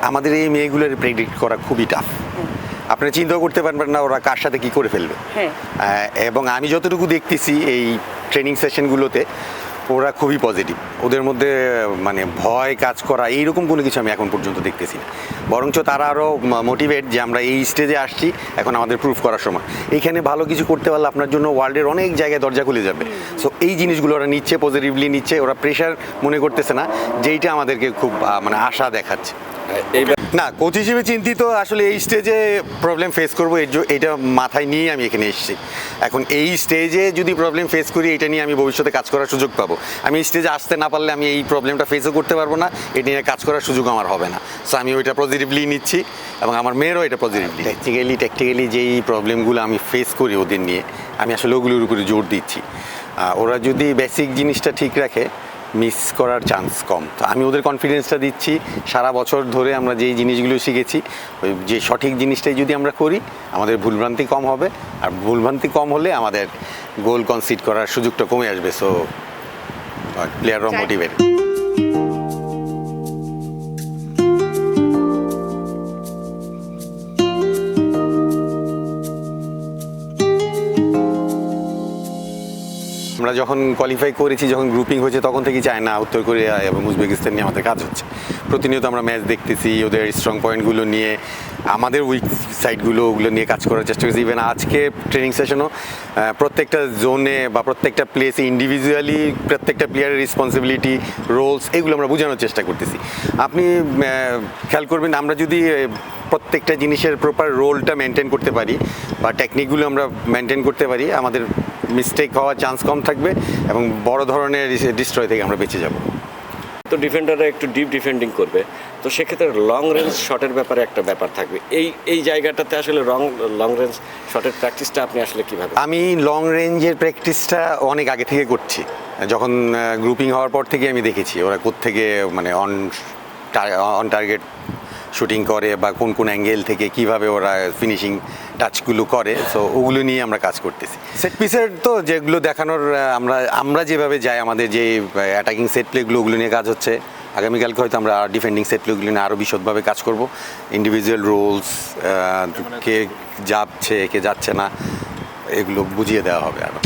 আমাদের এই মেয়েগুলোর প্রেডিক্ট করা খুবই টাফ। আপনি চিন্তাও করতে পারবেন না ওরা কার সাথে কি করে ফেলবে। এবং আমি যতটুকু দেখতেছি এই ট্রেনিং সেশনগুলোতে ওরা খুবই পজিটিভ, ওদের মধ্যে মানে ভয় কাজ করা এইরকম কোনো কিছু আমি এখন পর্যন্ত দেখতেছি না। বরঞ্চ তারা আরও মোটিভেট যে আমরা এই স্টেজে আসছি, এখন আমাদের প্রুফ করার সময়। এইখানে ভালো কিছু করতে পারলে আপনার জন্য ওয়ার্ল্ডের অনেক জায়গায় দরজা খুলে যাবে। সো এই জিনিসগুলো ওরা নিচ্ছে, পজিটিভলি নিচ্ছে, ওরা প্রেশার মনে করতেছে না, যেইটা আমাদেরকে খুব মানে আশা দেখাচ্ছে। না, কোচ হিসেবে চিন্তিত আসলে এই স্টেজে প্রবলেম ফেস করবো এটা মাথায় নিয়ে আমি এখানে এসেছি। এখন এই স্টেজে যদি প্রবলেম ফেস করি, এটা নিয়ে আমি ভবিষ্যতে কাজ করার সুযোগ পাবো। আমি এই স্টেজে আসতে না পারলে আমি এই প্রবলেমটা ফেসও করতে পারবো না, এটা নিয়ে কাজ করার সুযোগ আমার হবে না। সো আমি ওইটা পজিটিভলি নিচ্ছি এবং আমার মেয়েরও এটা পজিটিভলি। ট্যাকটিক্যালি যেই প্রবলেমগুলো আমি ফেস করি ওদের নিয়ে, আমি আসলে ওগুলোর উপরে জোর দিচ্ছি। ওরা যদি বেসিক জিনিসটা ঠিক রাখে, মিস করার চান্স কম। তো আমি ওদের কনফিডেন্সটা দিচ্ছি। সারা বছর ধরে আমরা যেই জিনিসগুলো শিখেছি, ওই যে সঠিক জিনিসটাই যদি আমরা করি, আমাদের ভুলভ্রান্তি কম হবে, আর ভুলভ্রান্তি কম হলে আমাদের গোল কনসিড করার সুযোগটা কমে আসবে। সো প্লেয়াররাও মোটিভেট। আমরা যখন কোয়ালিফাই করেছি, যখন গ্রুপিং হয়েছে, তখন থেকেই চায়না, উত্তর কোরিয়া এবং উজবেকিস্তান নিয়ে আমাদের কাজ হচ্ছে। প্রতিনিয়ত আমরা ম্যাচ দেখতেছি, ওদের স্ট্রং পয়েন্টগুলো নিয়ে, আমাদের উইক সাইডগুলো ওগুলো নিয়ে কাজ করার চেষ্টা করছি। ইভেন আজকে ট্রেনিং সেশনও প্রত্যেকটা জোনে বা প্রত্যেকটা প্লেসে ইন্ডিভিজুয়ালি প্রত্যেকটা প্লেয়ারের রেসপন্সিবিলিটি, রোলস, এগুলো আমরা বোঝানোর চেষ্টা করতেছি। আপনি খেয়াল করবেন, আমরা যদি প্রত্যেকটা জিনিসের প্রপার রোলটা মেনটেন করতে পারি বা টেকনিকগুলো আমরা মেনটেন করতে পারি, আমাদের মিস্টেক হওয়ার চান্স কম থাকবে এবং বড় ধরনের ডিস্ট্রয় থেকে আমরা বেঁচে যাব। তো ডিফেন্ডাররা একটু ডিপ ডিফেন্ডিং করবে, তো সেক্ষেত্রে লং রেঞ্জ শটের ব্যাপারে একটা ব্যাপার থাকবে। এই জায়গাটাতে আসলে লং রেঞ্জ শটের প্র্যাকটিসটা আপনি আসলে কীভাবে? আমি লং রেঞ্জের প্র্যাকটিসটা অনেক আগে থেকে করছি। যখন গ্রুপিং হওয়ার পর থেকে আমি দেখেছি ওরা কোত্থেকে মানে অন টার্গেট শুটিং করে বা কোন কোন অ্যাঙ্গেল থেকে কিভাবে ওরা ফিনিশিং টাচগুলো করে। সো ওগুলো নিয়ে আমরা কাজ করতেছি। সেট পিসের তো যেগুলো দেখানোর, আমরা যেভাবে যাই, আমাদের যে অ্যাটাকিং সেট প্লেগুলো, ওগুলো নিয়ে কাজ হচ্ছে। আগামীকালকে হয়তো আমরা ডিফেন্ডিং সেট প্লেগুলো নিয়ে আরও বিশদভাবে কাজ করব। ইন্ডিভিজুয়াল রোলস, কে যাচ্ছে কে যাচ্ছে না, এগুলো বুঝিয়ে দেওয়া হবে আরও।